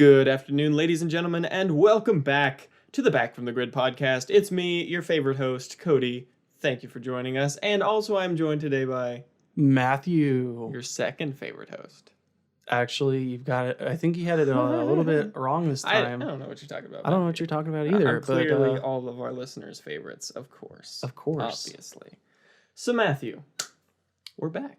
Good afternoon, ladies and gentlemen, and welcome back to the Back from the Grid podcast. It's me, your favorite host, Cody. Thank you for joining us. And also I'm joined today by... Matthew. Your second favorite host. Actually, you've got it. I think you had it a little bit wrong this time. I don't know what you're talking about. I don't know what you're talking about either. I'm clearly all of our listeners' favorites, of course. Of course. Obviously. So, Matthew, we're back.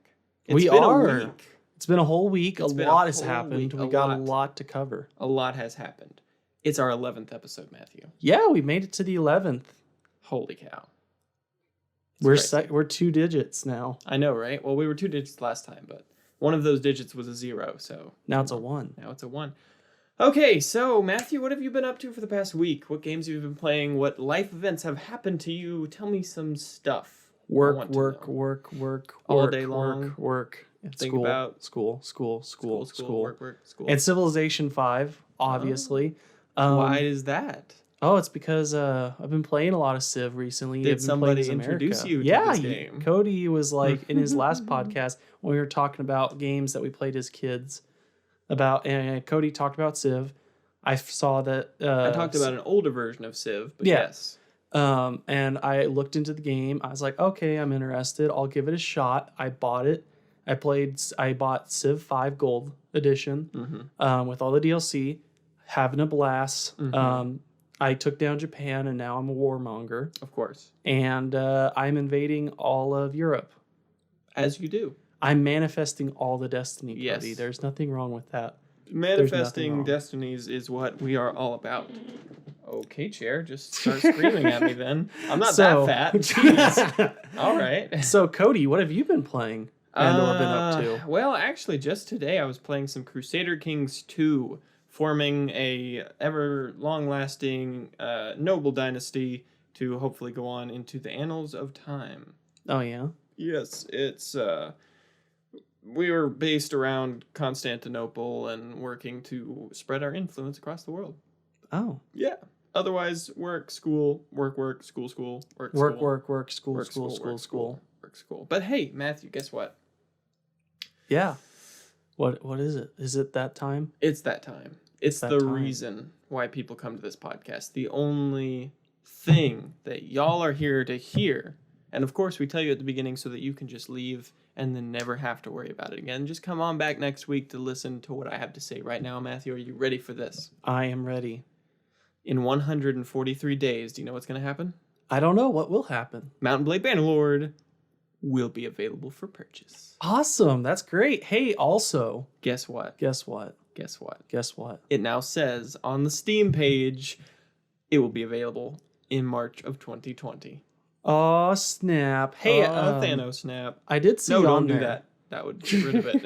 We are. It's been a whole week. A lot has happened. We got a lot to cover. A lot has happened. It's our 11th episode, Matthew. Yeah, we made it to the 11th. Holy cow. We're 2 digits now. I know, right? Well, we were 2 digits last time, but one of those digits was a 0, so... Now it's a 1. Now it's a 1. Okay, so, Matthew, what have you been up to for the past week? What games have you been playing? What life events have happened to you? Tell me some stuff. Work. All day long. Work. Think about school. Work. And Civilization 5, obviously. Why is that? Oh, it's because I've been playing a lot of Civ recently. Did somebody introduce you to this game? Cody was like, in his last podcast, when we were talking about games that we played as kids, and Cody talked about Civ. I saw that... I talked about an older version of Civ, but yes. And I looked into the game. I was like, okay, I'm interested. I'll give it a shot. I bought it. I bought Civ 5 Gold Edition with all the DLC, having a blast. I took down Japan, and now I'm a warmonger. Of course. And I'm invading all of Europe. As you do. I'm manifesting all the destiny, Cody. Yes. There's nothing wrong with that. Manifesting destinies is what we are all about. Okay, chair, just start screaming at me then. I'm not that fat. Jeez. All right. So, Cody, what have you been playing and or been up to? Well, actually, just today I was playing some Crusader Kings 2, forming a ever long-lasting noble dynasty to hopefully go on into the annals of time. Oh, yeah? Yes, it's... we were based around Constantinople and working to spread our influence across the world. Oh. Yeah. Otherwise, work, school, work, school, work, school. But hey, Matthew, guess what? Yeah. What is it? Is it that time? It's that time. It's the reason why people come to this podcast. The only thing that y'all are here to hear. And of course, we tell you at the beginning so that you can just leave and then never have to worry about it again. Just come on back next week to listen to what I have to say right now. Matthew, are you ready for this? I am ready. In 143 days, do you know what's going to happen? I don't know. What will happen? Mount and Blade Bannerlord will be available for purchase. Awesome. That's great. Hey, also. Guess what? It now says on the Steam page, it will be available in March of 2020. Oh, snap. Hey, Thanos snap. I did see don't do that. That would get rid of it.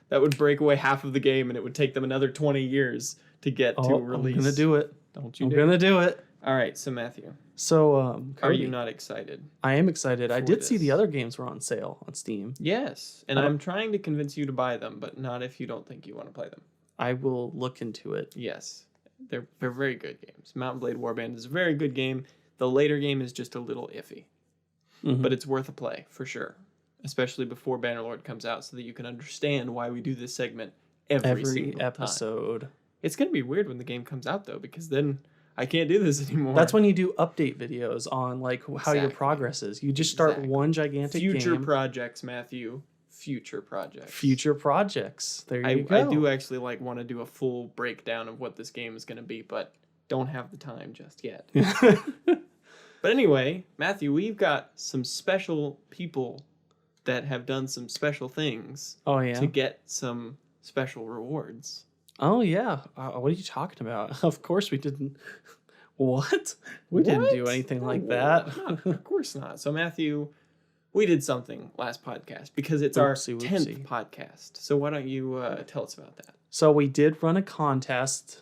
That would break away half of the game, and it would take them another 20 years to get to release. I'm going to do it. I'm going to do it. All right, so Matthew. So, Cody, are you not excited? I am excited. I did see the other games were on sale on Steam. Yes, and I'm trying to convince you to buy them, but not if you don't think you want to play them. I will look into it. Yes, they're very good games. Mount and Blade Warband is a very good game. The later game is just a little iffy, but it's worth a play for sure, especially before Bannerlord comes out, so that you can understand why we do this segment every episode. Time. It's going to be weird when the game comes out, though, because then I can't do this anymore. That's when you do update videos on like how your progress is. You just start one gigantic future projects, Matthew. Future projects. There you go. I do actually want to do a full breakdown of what this game is going to be, but don't have the time just yet. But anyway, Matthew, we've got some special people that have done some special things. Oh, yeah? To get some special rewards. Oh, yeah. What are you talking about? Of course we didn't. What? We didn't do anything like that. Of course not. So, Matthew, we did something last podcast because it's our 10th podcast. So why don't you tell us about that? So we did run a contest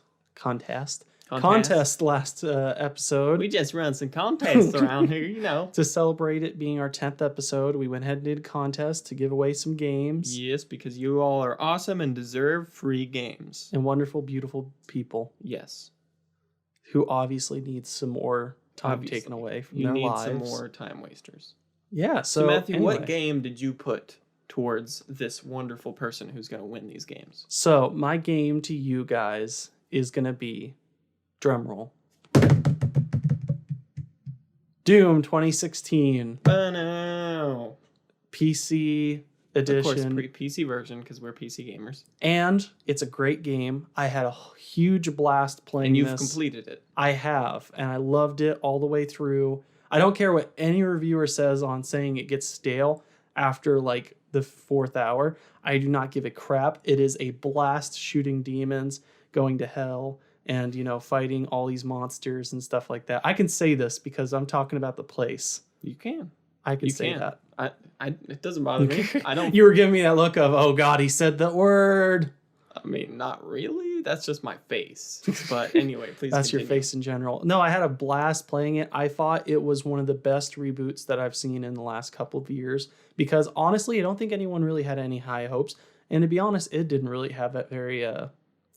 last episode. We just run some contests around here, you know. To celebrate it being our 10th episode, we went ahead and did a contest to give away some games. Yes, because you all are awesome and deserve free games. And wonderful, beautiful people. Yes. Who obviously need some more time taken away from their lives. You need some more time wasters. Yeah, so Matthew, what game did you put towards this wonderful person who's going to win these games? So my game to you guys is going to be, drumroll, Doom 2016. No. PC edition. Of course, PC version, because we're PC gamers. And it's a great game. I had a huge blast playing this. And this. you've completed it. I have, and I loved it all the way through. I don't care what any reviewer says on saying it gets stale after like the 4th hour. I do not give a crap. It is a blast shooting demons, going to hell, and, you know, fighting all these monsters and stuff like that. I can say this because I'm talking about the place. You can. I can say that. It doesn't bother me. I don't. You were giving me that look of, oh God, he said the word. I mean, not really. That's just my face. But anyway, please. That's continue. your face in general. No, I had a blast playing it. I thought it was one of the best reboots that I've seen in the last couple of years because honestly, I don't think anyone really had any high hopes. And to be honest, it didn't really have that very,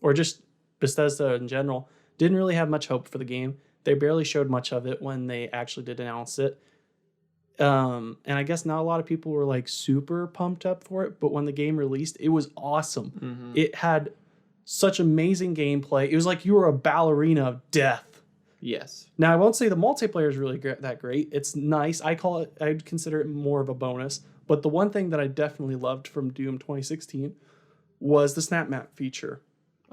or just Bethesda in general, didn't really have much hope for the game. They barely showed much of it when they actually did announce it. And I guess not a lot of people were like super pumped up for it, but when the game released, it was awesome. Mm-hmm. It had such amazing gameplay. It was like you were a ballerina of death. Yes. Now I won't say the multiplayer is really that great. It's nice. I'd consider it more of a bonus. But the one thing that I definitely loved from Doom 2016 was the snap map feature,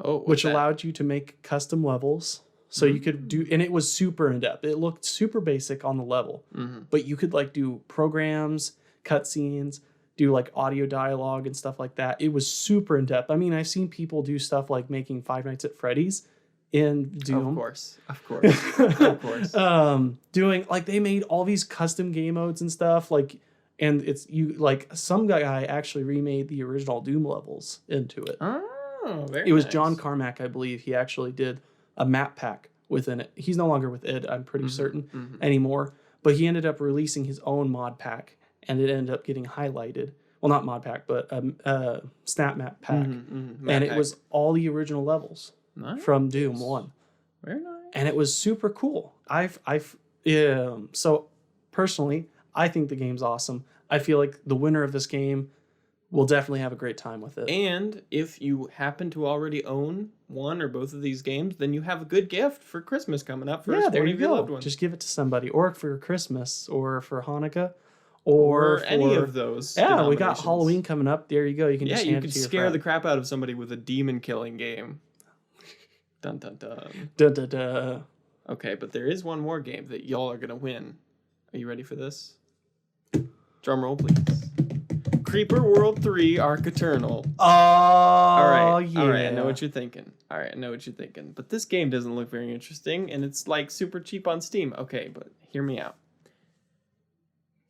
which allowed you to make custom levels. So you could do, and it was super in depth. It looked super basic on the level, but you could like do programs, cutscenes, do like audio dialogue and stuff like that. It was super in depth. I mean, I've seen people do stuff like making Five Nights at Freddy's in Doom. Of course. Of course. Doing like they made all these custom game modes and stuff like, and it's you like some guy actually remade the original Doom levels into it. Oh, very It was nice. John Carmack, I believe. He actually did a map pack within it. He's no longer with id, I'm pretty certain anymore, but he ended up releasing his own mod pack and it ended up getting highlighted. Well, not mod pack, but snap map pack. It was all the original levels from Doom 1. Very nice. And it was super cool. So personally, I think the game's awesome. I feel like the winner of this game will definitely have a great time with it. And if you happen to already own one or both of these games, then you have a good gift for Christmas coming up for there you your go. loved ones. Just give it to somebody, or for Christmas, or for Hanukkah, or for any of those. Yeah, we got Halloween coming up. There you go. You can just hand you it could to your scare friend. the crap out of somebody with a demon killing game. Dun dun dun. Dun, dun, dun. Okay, but there is one more game that y'all are gonna win. Are you ready for this? Drum roll, please. Creeper World 3 Arc Eternal. Oh, All right, yeah. all right, I know what you're thinking. But this game doesn't look very interesting, and it's like super cheap on Steam. Okay, but hear me out.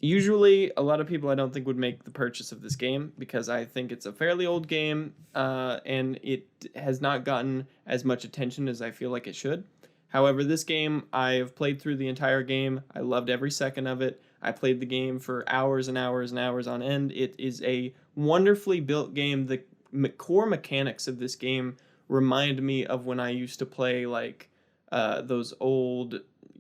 Usually, a lot of people I don't think would make the purchase of this game because I think it's a fairly old game, and it has not gotten as much attention as I feel like it should. However, this game, I've played through the entire game. I loved every second of it. I played the game for hours and hours and hours on end. It is a wonderfully built game. The core mechanics of this game remind me of when I used to play like those old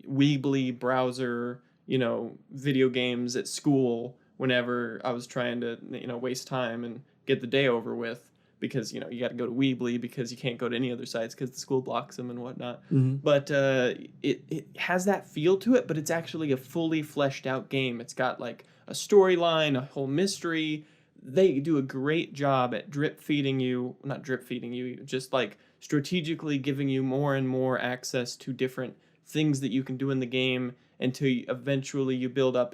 Weebly browser, video games at school whenever I was trying to, waste time and get the day over with. Because, you got to go to Weebly because you can't go to any other sites because the school blocks them and whatnot. But it has that feel to it, but it's actually a fully fleshed out game. It's got like a storyline, a whole mystery. They do a great job at just like strategically giving you more and more access to different things that you can do in the game until eventually you build up.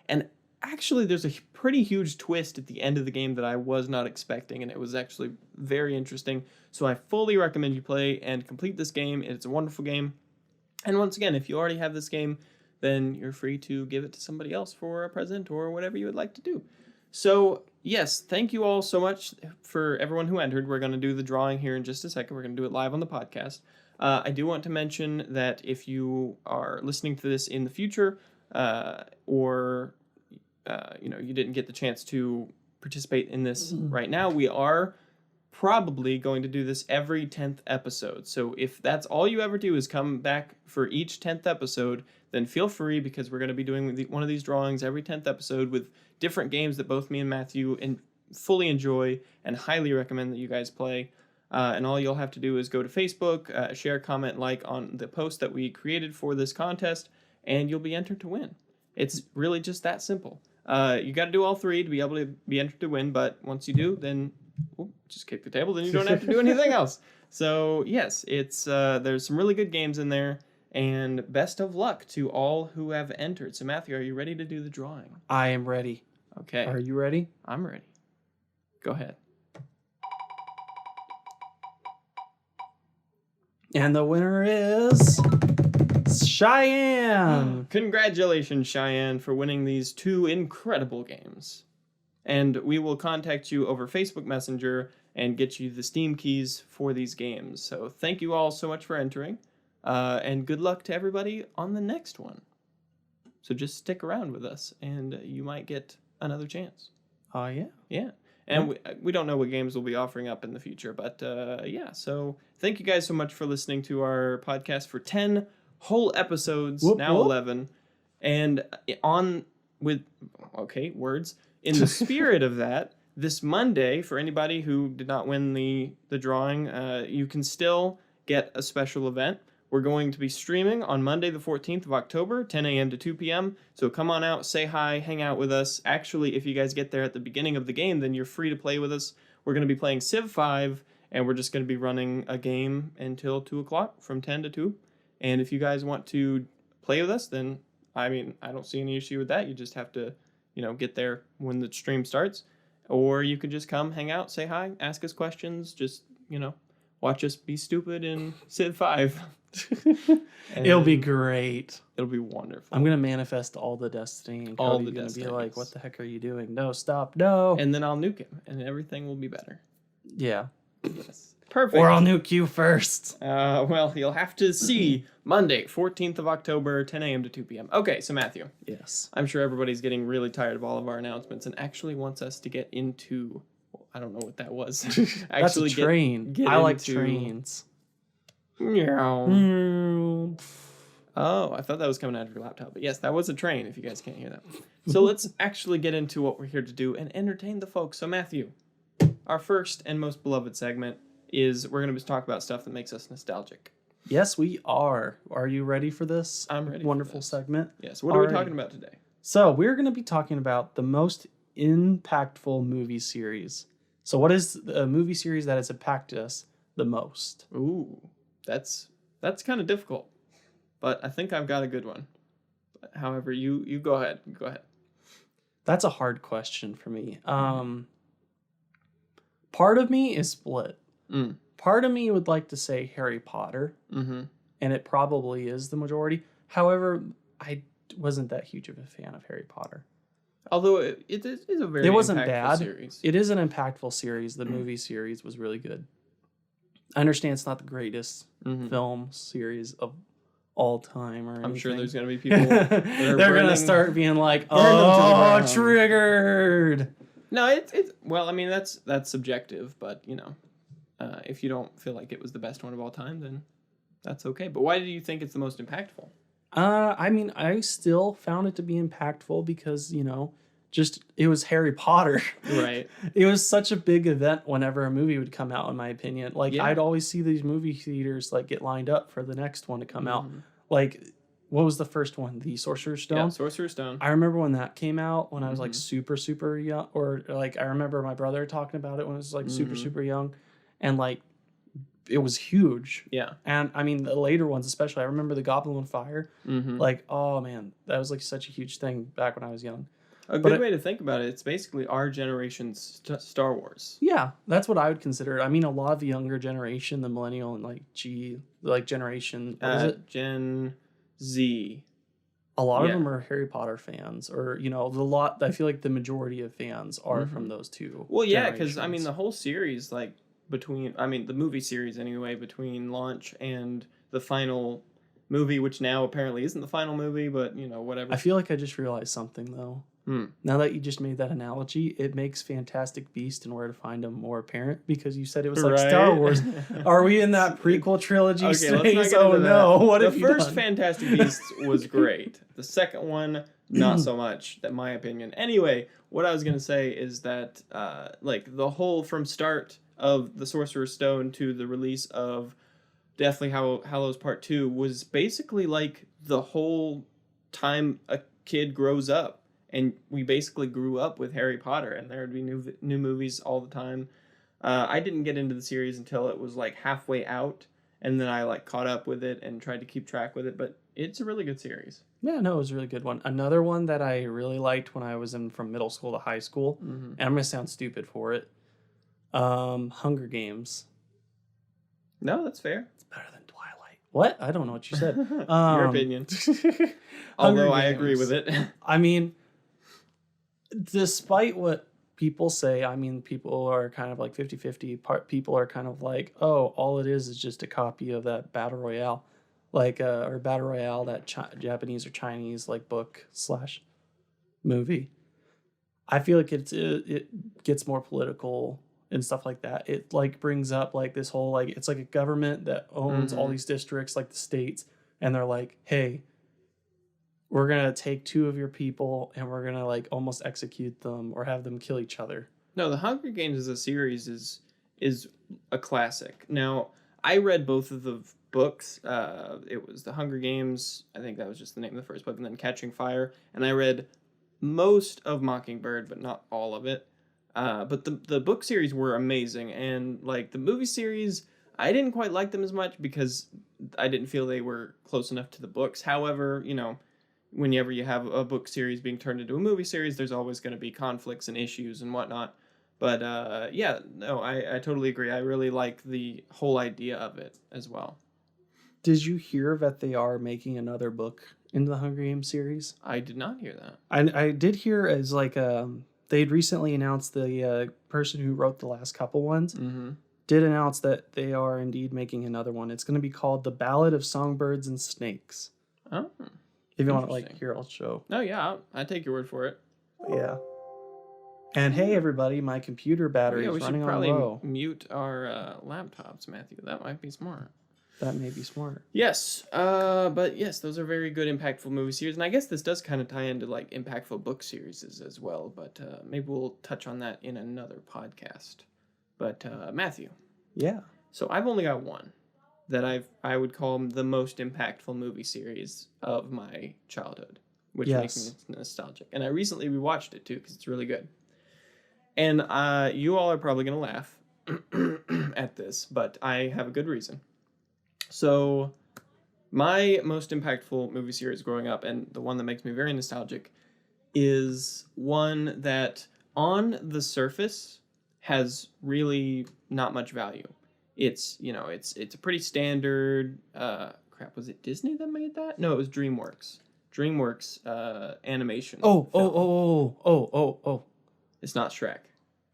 And actually, there's a pretty huge twist at the end of the game that I was not expecting, and it was actually very interesting. So I fully recommend you play and complete this game. It's a wonderful game. And once again, if you already have this game, then you're free to give it to somebody else for a present or whatever you would like to do. So, yes, thank you all so much for everyone who entered. We're going to do the drawing here in just a second. We're going to do it live on the podcast. I do want to mention that if you are listening to this in the future or you didn't get the chance to participate in this right now, we are probably going to do this every 10th episode. So if that's all you ever do is come back for each 10th episode, then feel free, because we're going to be doing one of these drawings every 10th episode with different games that both me and Matthew fully enjoy and highly recommend that you guys play. And all you'll have to do is go to Facebook, share, comment, like on the post that we created for this contest, and you'll be entered to win. It's really just that simple. You got to do all 3 to be able to be entered to win, but once you do, then just kick the table. Then you don't have to do anything else. So yes, it's there's some really good games in there, and best of luck to all who have entered. So Matthew, are you ready to do the drawing? I am ready. Okay. Are you ready? I'm ready. Go ahead. And the winner is Cheyenne. Congratulations, Cheyenne, for winning these 2 incredible games. And we will contact you over Facebook Messenger and get you the Steam keys for these games. So thank you all so much for entering. And good luck to everybody on the next one. So just stick around with us, and you might get another chance. Oh, yeah? Yeah. And we don't know what games we'll be offering up in the future, but yeah. So thank you guys so much for listening to our podcast for 10 whole episodes, now 11. And words. In the spirit of that, this Monday, for anybody who did not win the drawing, you can still get a special event. We're going to be streaming on Monday, the 14th of October, 10 a.m. to 2 p.m. So come on out, say hi, hang out with us. Actually, if you guys get there at the beginning of the game, then you're free to play with us. We're going to be playing Civ 5, and we're just going to be running a game until 2 o'clock, from 10 to 2. And if you guys want to play with us, then, I don't see any issue with that. You just have to, get there when the stream starts. Or you could just come, hang out, say hi, ask us questions, just, watch us be stupid in Civ 5. It'll be great. It'll be wonderful. I'm gonna manifest all the destiny, and all Cody's the gonna destinies. be like, "What the heck are you doing? No, stop, no!" And then I'll nuke him, and everything will be better. Yeah. Yes. Perfect. Or I'll nuke you first. Well, you'll have to see Monday, 14th of October, 10 a.m. to 2 p.m. Okay, so Matthew. Yes. I'm sure everybody's getting really tired of all of our announcements and actually wants us to get into. I don't know what that was. That's a train. I like trains. Meow. Mm. Oh, I thought that was coming out of your laptop. But yes, that was a train, if you guys can't hear that. So let's actually get into what we're here to do and entertain the folks. So Matthew, our first and most beloved segment is we're going to talk about stuff that makes us nostalgic. Yes, we are. Are you ready for this? I'm ready. Wonderful segment. Yes. What are we talking about today? So we're going to be talking about the most impactful movie series. So what is a movie series that has impacted us the most? Ooh, that's kind of difficult, but I think I've got a good one. But however, you go ahead. Go ahead. That's a hard question for me. Part of me is split. Part of me would like to say Harry Potter, and it probably is the majority. However, I wasn't that huge of a fan of Harry Potter. Although it is a very it wasn't impactful bad. Series. It is an impactful series. The movie series was really good. I understand it's not the greatest film series of all time or anything. I'm sure there's going to be people that are they're going to start being like, "Oh, triggered." No, it's well, I mean that's subjective, but if you don't feel like it was the best one of all time, then that's okay. But why do you think it's the most impactful? I still found it to be impactful because, it was Harry Potter. Right. It was such a big event whenever a movie would come out, in my opinion. Like, I'd always see these movie theaters, get lined up for the next one to come out. Like, what was the first one? The Sorcerer's Stone? Yeah, Sorcerer's Stone. I remember when that came out when I was, super, super young. Or, I remember my brother talking about it when I was, super, super young. And, it was huge. Yeah. And the later ones, especially, I remember the Goblin of Fire. Oh man, that was such a huge thing back when I was young. A good way to think about it, it's basically our generation's Star Wars. Yeah, that's what I would consider it. A lot of the younger generation, the millennial and generation, what is it? Gen Z. A lot of them are Harry Potter fans, or I feel like the majority of fans are from those two. Well, yeah, because the whole series, between the movie series anyway, between launch and the final movie, which now apparently isn't the final movie, but whatever. I feel like I just realized something though. Now that you just made that analogy, it makes Fantastic Beast and Where to Find Them more apparent, because you said it was like Star Wars. Are we in that prequel trilogy space? Oh no! What the first Fantastic Beasts was great. The second one, not so much. That's my opinion. Anyway, what I was gonna say is that the whole from start of the Sorcerer's Stone to the release of Deathly Hallows Part 2 was basically like the whole time a kid grows up. And we basically grew up with Harry Potter, and there would be new movies all the time. I didn't get into the series until it was like halfway out, and then I like caught up with it and tried to keep track with it, but it's a really good series. Yeah, no, it was a really good one. Another one that I really liked when I was from middle school to high school, and I'm going to sound stupid for it, Hunger Games. No, that's fair. It's better than Twilight. What? I don't know what you said. Your opinion. Although I agree with it. I mean, despite what people say, I mean, people are kind of like 50-50. People are kind of like, oh, all it is just a copy of that Battle Royale. Like, or Battle Royale, that Japanese or Chinese, like, book/movie. I feel like it gets more political and stuff like that. It, like, brings up, like, this whole, like, it's like a government that owns all these districts, like the states, and they're like, hey, we're going to take 2 of your people, and we're going to, like, almost execute them or have them kill each other. No, the Hunger Games as a series is a classic. Now, I read both of the books. It was The Hunger Games. I think that was just the name of the first book, and then Catching Fire. And I read most of Mockingbird, but not all of it. But the book series were amazing, and like the movie series, I didn't quite like them as much because I didn't feel they were close enough to the books. However, you know, whenever you have a book series being turned into a movie series, there's always going to be conflicts and issues and whatnot. But yeah, no, I totally agree. I really like the whole idea of it as well. Did you hear that they are making another book in the Hunger Games series? I did not hear that. I did hear as like they'd recently announced the person who wrote the last couple ones did announce that they are indeed making another one. It's going to be called The Ballad of Songbirds and Snakes. Oh, if you want to like hear, I'll show. No, yeah, I take your word for it. Yeah. And hey, everybody, my computer battery is running on low. We should probably mute our laptops, Matthew. That might be smart. That may be smart. Yes, but yes, those are very good, impactful movie series. And I guess this does kind of tie into like impactful book series as well. But maybe we'll touch on that in another podcast. But Matthew. Yeah. So I've only got one that I would call the most impactful movie series of my childhood, which makes me nostalgic. And I recently rewatched it too because it's really good. And you all are probably going to laugh at this, but I have a good reason. So my most impactful movie series growing up, and the one that makes me very nostalgic, is one that on the surface has really not much value. It's, you know, it's a pretty standard, was it Disney that made that? No, it was DreamWorks. DreamWorks animation. Oh. It's not Shrek.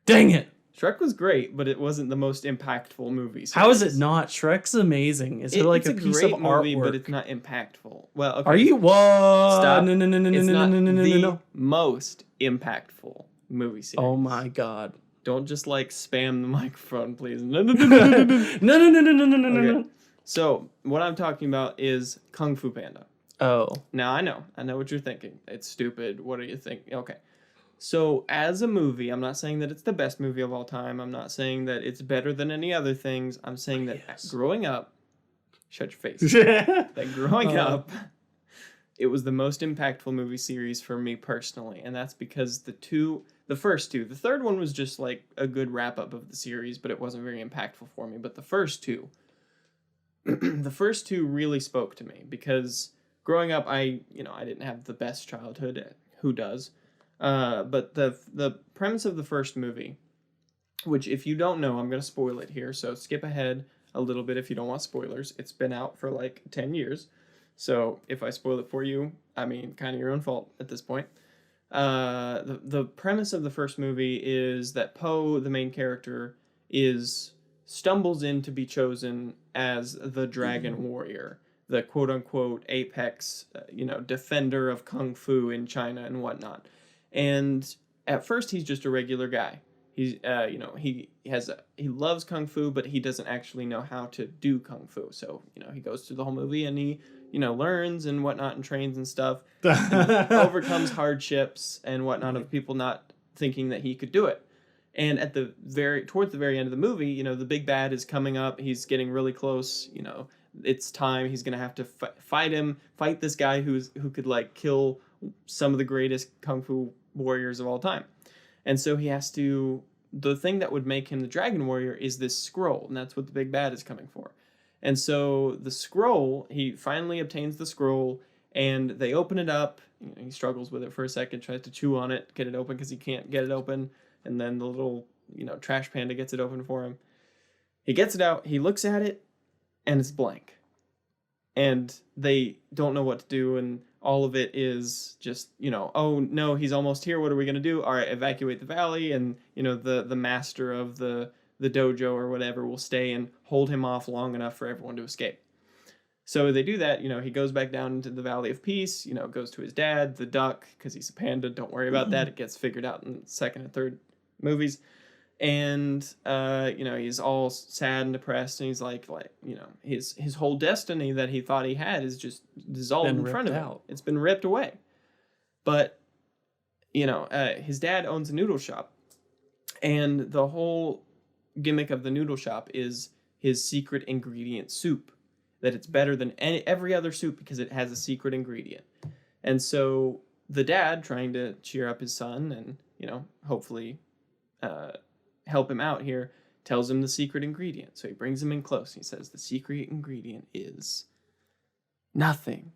Dang it. Shrek was great, but it wasn't the most impactful movie series. How is it not? Shrek's amazing. Is it like a piece of movie, artwork? But it's not impactful. Well, okay. Are you what? Stop. No. It's not the most impactful movie series. Oh my god. Don't just like spam the microphone, please. No. No. So, what I'm talking about is Kung Fu Panda. Oh. Now, I know what you're thinking. It's stupid. What do you think? Okay. So, as a movie, I'm not saying that it's the best movie of all time. I'm not saying that it's better than any other things. I'm saying that growing up, shut your face. That growing up, it was the most impactful movie series for me personally. And that's because the first two, the third one was just like a good wrap up of the series, but it wasn't very impactful for me. But the first two, really spoke to me because growing up, I didn't have the best childhood. Who does? But the premise of the first movie, which if you don't know, I'm going to spoil it here. So skip ahead a little bit if you don't want spoilers. It's been out for like 10 years. So if I spoil it for you, I mean, kind of your own fault at this point. The premise of the first movie is that Poe, the main character, stumbles in to be chosen as the Dragon Warrior, the quote unquote apex, defender of Kung Fu in China and whatnot. And at first he's just a regular guy. He's, he loves Kung Fu, but he doesn't actually know how to do Kung Fu. So, he goes through the whole movie and he, learns and whatnot and trains and stuff. And overcomes hardships and whatnot of people not thinking that he could do it. And at towards the very end of the movie, you know, the big bad is coming up. He's getting really close. You know, it's time. He's gonna have to fight this guy who could like kill some of the greatest kung fu warriors of all time. And so he has to. The thing that would make him the Dragon Warrior is this scroll, and that's what the big bad is coming for. And so the scroll, he finally obtains the scroll, and they open it up. You know, he struggles with it for a second, tries to chew on it, get it open because he can't get it open. And then the little, you know, trash panda gets it open for him. He gets it out, he looks at it, and it's blank. And they don't know what to do, and all of it is just, you know, oh no, he's almost here, what are we going to do? All right, evacuate the valley, and, you know, the master of the dojo or whatever will stay and hold him off long enough for everyone to escape. So they do that, you know, he goes back down into the Valley of Peace, you know, goes to his dad, the duck, because he's a panda, don't worry about that, it gets figured out in the second and third movies. And you know, he's all sad and depressed, and he's like you know, his whole destiny that he thought he had is just dissolved in front of him. It's been ripped away. But you know, his dad owns a noodle shop, and the whole gimmick of the noodle shop is his secret ingredient soup, that it's better than every other soup because it has a secret ingredient. And so the dad, trying to cheer up his son and, you know, hopefully help him out here, tells him the secret ingredient. So he brings him in close. He says the secret ingredient is nothing.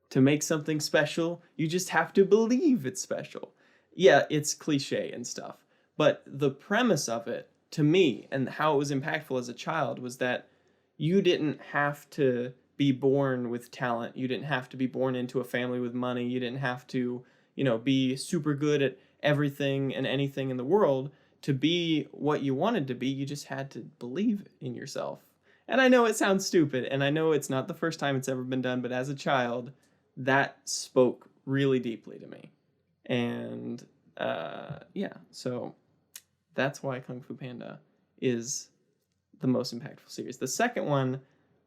To make something special, you just have to believe it's special. Yeah, it's cliche and stuff, but the premise of it, to me, and how it was impactful as a child, was that you didn't have to be born with talent. You didn't have to be born into a family with money. You didn't have to, you know, be super good at everything and anything in the world to be what you wanted to be. You just had to believe in yourself. And I know it sounds stupid, and I know it's not the first time it's ever been done, but as a child, that spoke really deeply to me. And yeah, so that's why Kung Fu Panda is the most impactful series. The second one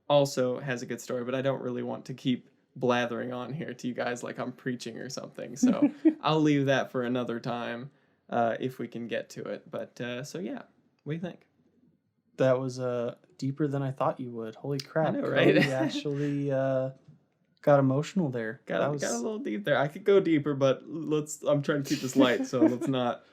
also has a good story, but I don't really want to keep blathering on here to you guys like I'm preaching or something. So I'll leave that for another time if we can get to it. But so yeah, what do you think? That was deeper than I thought you would. Holy crap. I know, right? Cody actually got emotional there. Got a little deep there. I could go deeper, but I'm trying to keep this light, so let's not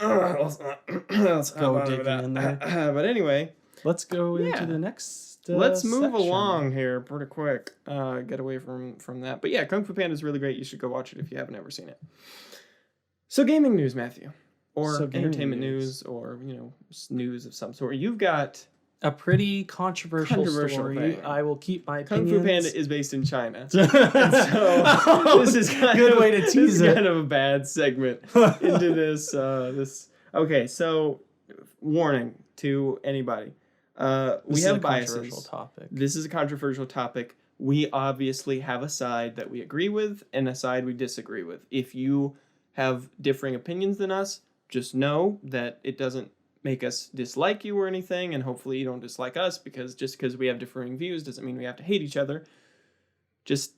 let's go digging in there. But anyway, let's go into the next let's move section along here pretty quick. Get away from that. But yeah, Kung Fu Panda is really great. You should go watch it if you haven't ever seen it. So gaming news, Matthew. Or entertainment news, or, you know, news of some sort. You've got a pretty controversial story. Thing. I will keep my opinions. Kung Fu Panda is based in China. And so this is kind good way to tease it. Kind of a bad segment into this. Okay, so warning to anybody. We have biases. Topic. This is a controversial topic. We obviously have a side that we agree with and a side we disagree with. If you have differing opinions than us, just know that it doesn't make us dislike you or anything, and hopefully you don't dislike us, because just because we have differing views doesn't mean we have to hate each other. Just,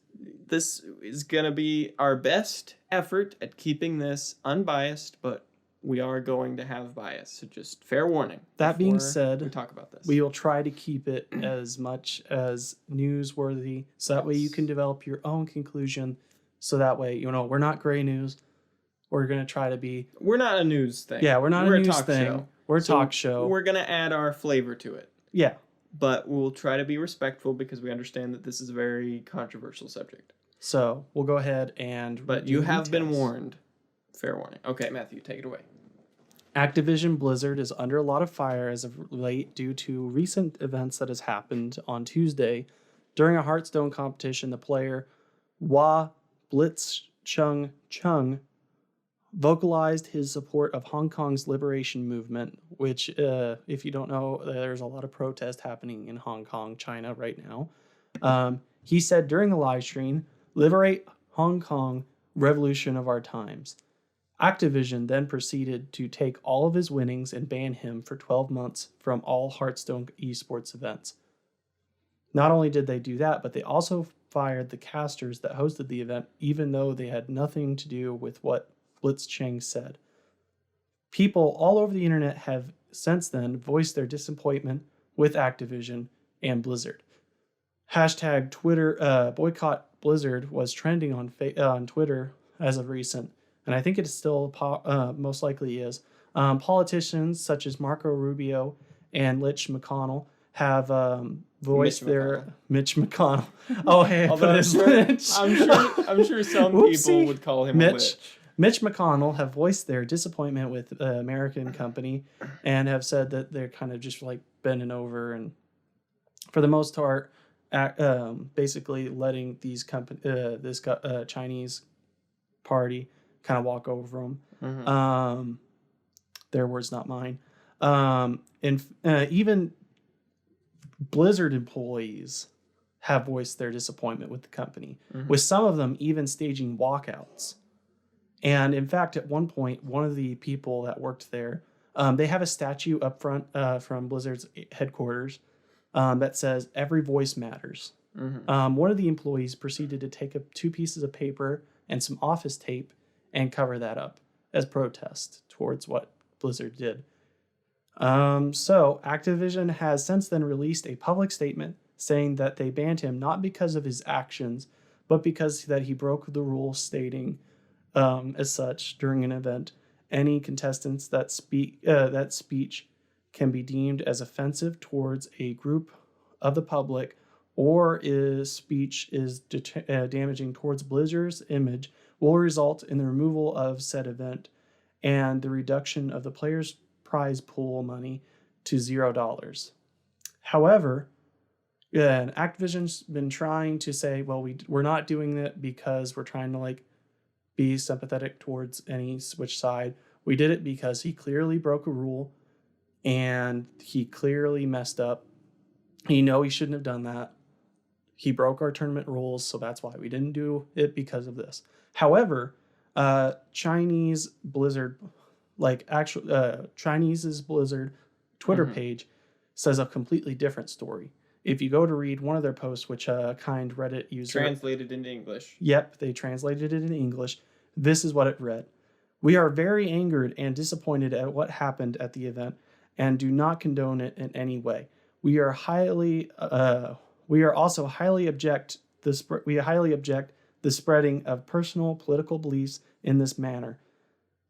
this is going to be our best effort at keeping this unbiased, but we are going to have bias, so just fair warning. That being said, we talk about this. We will try to keep it as much as newsworthy, so that way you can develop your own conclusion, so that way, you know, we're not gray news. We're going to try to be... We're not a news thing. Yeah, we're not a news thing. Show. We're a talk show. We're going to add our flavor to it. Yeah. But we'll try to be respectful because we understand that this is a very controversial subject. So we'll go ahead and... But you have been warned. Fair warning. Okay, Matthew, take it away. Activision Blizzard is under a lot of fire as of late due to recent events that has happened on Tuesday. During a Hearthstone competition, the player Hua Blitzchung vocalized his support of Hong Kong's liberation movement, which, if you don't know, there's a lot of protest happening in Hong Kong, China right now. He said during the live stream, "Liberate Hong Kong, revolution of our times." Activision then proceeded to take all of his winnings and ban him for 12 months from all Hearthstone esports events. Not only did they do that, but they also fired the casters that hosted the event, even though they had nothing to do with what Blitzchung said. People all over the internet have since then voiced their disappointment with Activision and Blizzard. Hashtag Twitter boycott Blizzard was trending on Twitter as of recent, and I think it still most likely is. Politicians such as Marco Rubio and Mitch McConnell have voiced Mitch McConnell. Oh, hey, although I'm sure some people would call him a witch. Mitch McConnell have voiced their disappointment with the American company and have said that they're kind of just like bending over and, for the most part, basically letting these Chinese party kind of walk over them. Mm-hmm. Their words, not mine. And even Blizzard employees have voiced their disappointment with the company, with some of them even staging walkouts. And in fact, at one point, one of the people that worked there, they have a statue up front from Blizzard's headquarters that says "Every voice matters." Mm-hmm. One of the employees proceeded to take up 2 pieces of paper and some office tape and cover that up as protest towards what Blizzard did. So Activision has since then released a public statement saying that they banned him not because of his actions, but because that he broke the rules, stating, as such, during an event, any contestants that speech can be deemed as offensive towards a group of the public, or speech is damaging towards Blizzard's image, will result in the removal of said event and the reduction of the player's prize pool money to $0. However, Activision's been trying to say, well, we're not doing that because we're trying to be sympathetic towards any which side. We did it because he clearly broke a rule and he clearly messed up. He shouldn't have done that. He broke our tournament rules, so that's why we didn't do it, because of this. However, Chinese Blizzard, Chinese's Blizzard Twitter page says a completely different story. If you go to read one of their posts, which a kind Reddit user translated into English. Yep, they translated it into English. This is what it read. We are very angered and disappointed at what happened at the event and do not condone it in any way. We also highly object the spreading of personal political beliefs in this manner.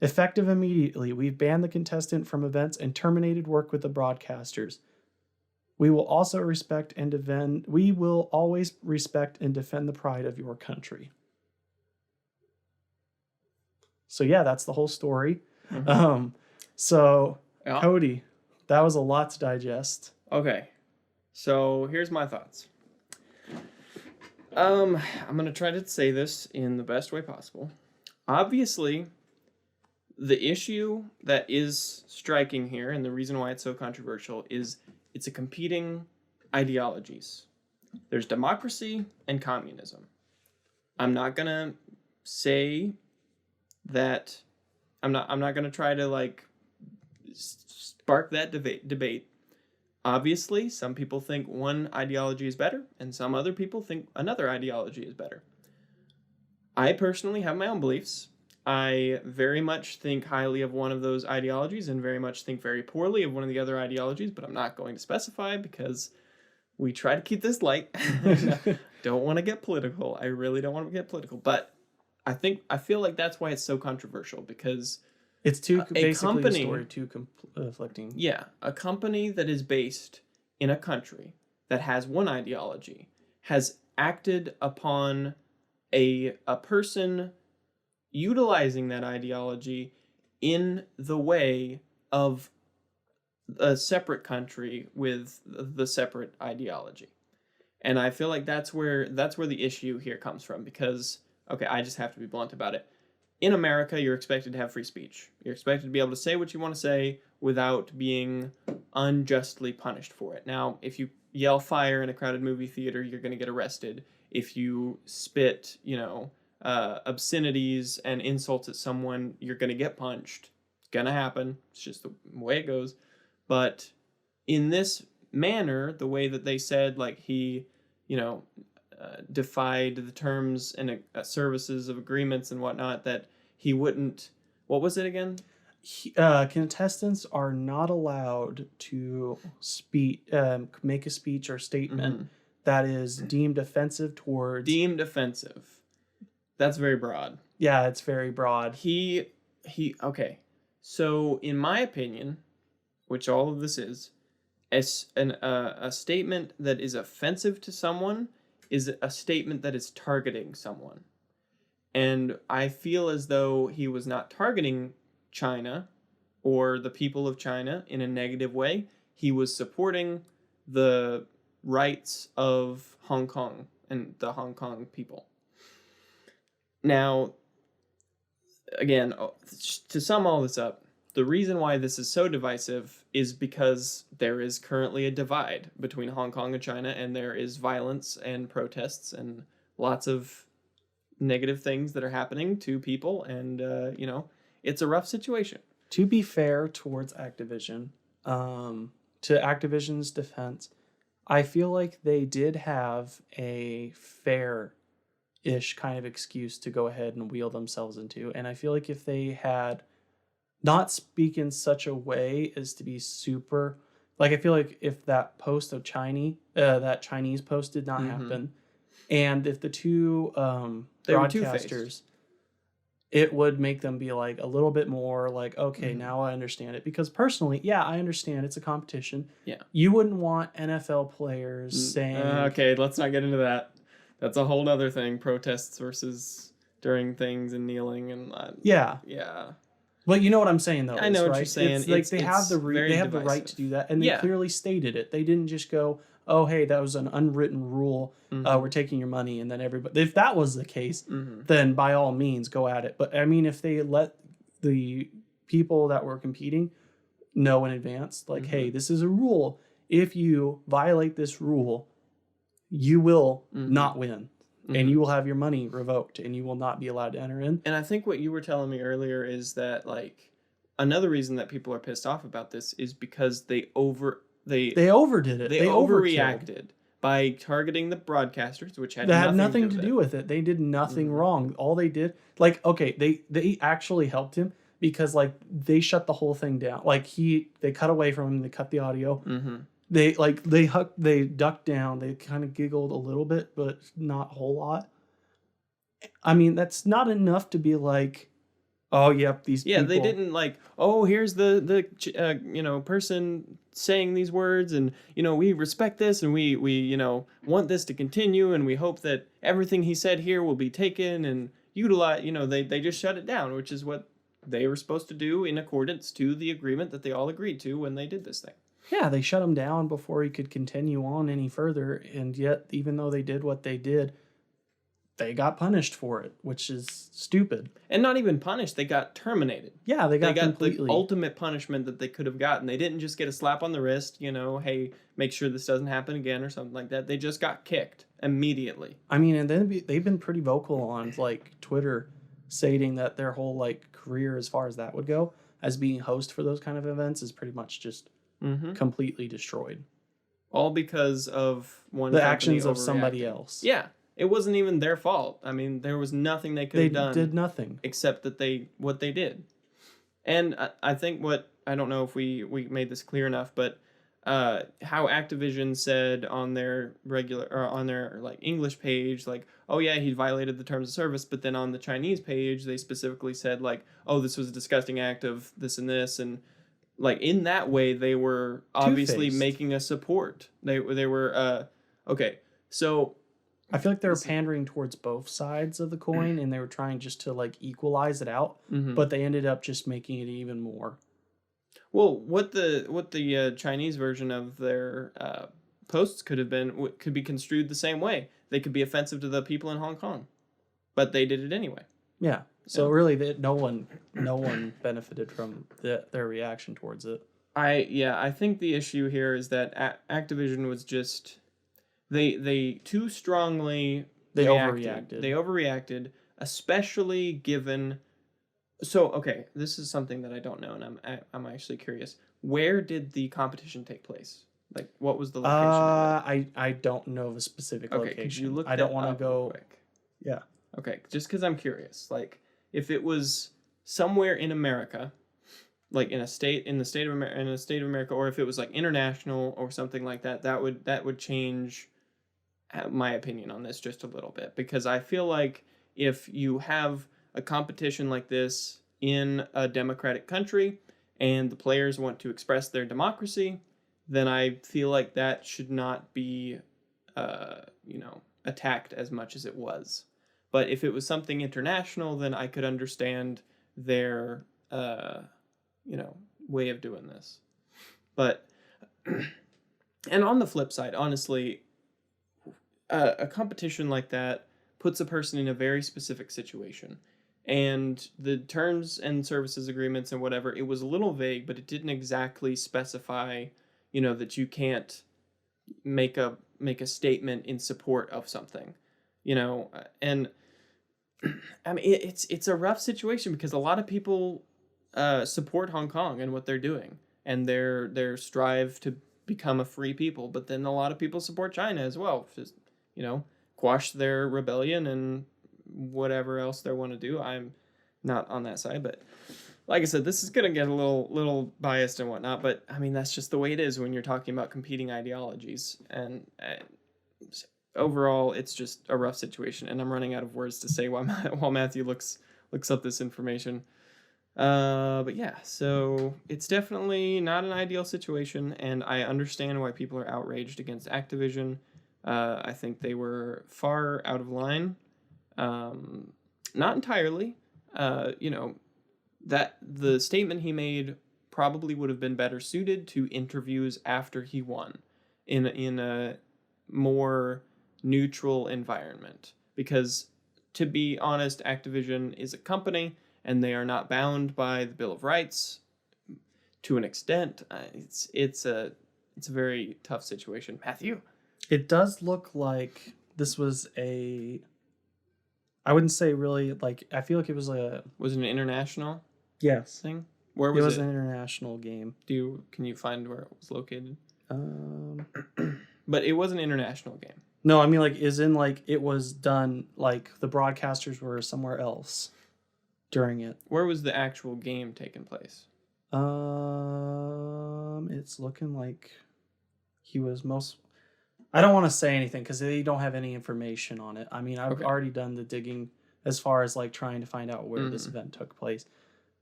Effective immediately, we've banned the contestant from events and terminated work with the broadcasters. We will always respect and defend the pride of your country. So yeah, that's the whole story. Mm-hmm. Cody, that was a lot to digest. Okay, so here's my thoughts. I'm going to try to say this in the best way possible. Obviously, the issue that is striking here, and the reason why it's so controversial, is it's a competing ideologies. There's democracy and communism. I'm not going to say that I'm not going to try to spark that debate. Obviously, some people think one ideology is better, and some other people think another ideology is better. I personally have my own beliefs. I very much think highly of one of those ideologies and very much think very poorly of one of the other ideologies, but I'm not going to specify because we try to keep this light. Don't want to get political. I really don't want to get political, but I feel like that's why it's so controversial, because it's too conflicting. Yeah, a company that is based in a country that has one ideology has acted upon a person utilizing that ideology in the way of a separate country with the separate ideology. And I feel like that's where the issue here comes from, because, okay, I just have to be blunt about it. In America, you're expected to have free speech. You're expected to be able to say what you want to say without being unjustly punished for it. Now, if you yell fire in a crowded movie theater, you're going to get arrested. If you spit, obscenities and insults at someone, you're going to get punched. It's going to happen. It's just the way it goes. But in this manner, the way that they said, he, defied the terms and services of agreements and whatnot, that he wouldn't, what was it again? Contestants are not allowed to make a speech or statement that is deemed offensive towards. Deemed offensive. That's very broad. Yeah, it's very broad. Okay. So, in my opinion, which all of this is, a statement that is offensive to someone is a statement that is targeting someone. And I feel as though he was not targeting China or the people of China in a negative way. He was supporting the rights of Hong Kong and the Hong Kong people. Now, again, to sum all this up, the reason why this is so divisive is because there is currently a divide between Hong Kong and China, and there is violence and protests and lots of negative things that are happening to people, and it's a rough situation. To be fair towards Activision, to Activision's defense, I feel like they did have a fair-ish kind of excuse to go ahead and wheel themselves into, and I feel like if they had not speak in such a way as to be super, like I feel like if that post of that Chinese post did not happen, and if the two broadcasters, it would make them be like a little bit more like, okay, now I understand it. Because personally, yeah, I understand it's a competition. Yeah. You wouldn't want NFL players saying... okay, let's not get into that. That's a whole other thing. Protests versus during things and kneeling and... yeah. Yeah. But you know what I'm saying, though. I know what right? you're saying. It's like they have the right to do that. And they clearly stated it. They didn't just go, oh, hey, that was an unwritten rule. We're taking your money. And then everybody... If that was the case, then by all means, go at it. But, I mean, if they let the people that were competing know in advance, like, hey, this is a rule. If you violate this rule, you will not win. And you will have your money revoked, and you will not be allowed to enter in. And I think what you were telling me earlier is that, like, another reason that people are pissed off about this is because they overdid it. They overreacted by targeting the broadcasters, which had nothing to do with it. They did nothing wrong. All they did, like, okay, they actually helped him because, like, they shut the whole thing down. Like, they cut away from him. They cut the audio. They ducked down. They kind of giggled a little bit, but not a whole lot. I mean, that's not enough to be like, oh, yep, these people. Yeah, they didn't like, oh, here's the person saying these words, and, we respect this, and we want this to continue, and we hope that everything he said here will be taken and utilized. They just shut it down, which is what they were supposed to do in accordance to the agreement that they all agreed to when they did this thing. Yeah, they shut him down before he could continue on any further, and yet, even though they did what they did, they got punished for it, which is stupid. And not even punished, they got terminated. Yeah, they got completely... the ultimate punishment that they could have gotten. They didn't just get a slap on the wrist, hey, make sure this doesn't happen again or something like that. They just got kicked immediately. I mean, and then they've been pretty vocal on, like, Twitter, stating that their whole, like, career, as far as that would go, as being host for those kind of events, is pretty much just... completely destroyed. All because of the actions of somebody else. Yeah. It wasn't even their fault. I mean, there was nothing they could have done. They did nothing. Except that what they did. And I think I don't know if we made this clear enough, but how Activision said on their like English page, like, oh yeah, he violated the terms of service, but then on the Chinese page, they specifically said, like, oh, this was a disgusting act of this and this, and like, in that way, they were obviously Two-faced. making a support. They were, okay, so... I feel like they were pandering towards both sides of the coin, and they were trying just to, like, equalize it out, but they ended up just making it even more. Well, what the Chinese version of their posts could have been, could be construed the same way. They could be offensive to the people in Hong Kong, but they did it anyway. Yeah. So really, no one benefited from their reaction towards it. I think the issue here is that Activision was just they too strongly overreacted. They overreacted, especially given. So okay, this is something that I don't know, and I'm actually curious. Where did the competition take place? Like, what was the location? I don't know of a specific location. Could you look I don't want to go. Quick. Yeah. Okay, just because I'm curious, like, if it was somewhere in America, like in the state of America, or if it was like international or something like that, that would change my opinion on this just a little bit, because I feel like if you have a competition like this in a democratic country and the players want to express their democracy, then I feel like that should not be, attacked as much as it was. But if it was something international, then I could understand their, way of doing this. But, and on the flip side, honestly, a competition like that puts a person in a very specific situation. And the terms and services agreements and whatever, it was a little vague, but it didn't exactly specify, that you can't make a statement in support of something, and I mean, it's a rough situation because a lot of people support Hong Kong and what they're doing and their strive to become a free people, but then a lot of people support China as well, just quash their rebellion and whatever else they want to do. I'm not on that side, but like I said, this is gonna get a little biased and whatnot, but I mean, that's just the way it is when you're talking about competing ideologies. And overall, it's just a rough situation, and I'm running out of words to say while Matthew looks up this information. But yeah, so it's definitely not an ideal situation, and I understand why people are outraged against Activision. I think they were far out of line. Not entirely. That the statement he made probably would have been better suited to interviews after he won in a more neutral environment, because to be honest, Activision is a company and they are not bound by the Bill of Rights to an extent. It's a very tough situation. Matthew, it does look like this was I wouldn't say really, like, I feel like it was was it an international thing? Where was it? It was an international game. Can you find where it was located? But it was an international game. No, I mean, like, it was done, like, the broadcasters were somewhere else during it. Where was the actual game taking place? It's looking like he was I don't want to say anything because they don't have any information on it. I mean, I've already done the digging as far as, like, trying to find out where this event took place.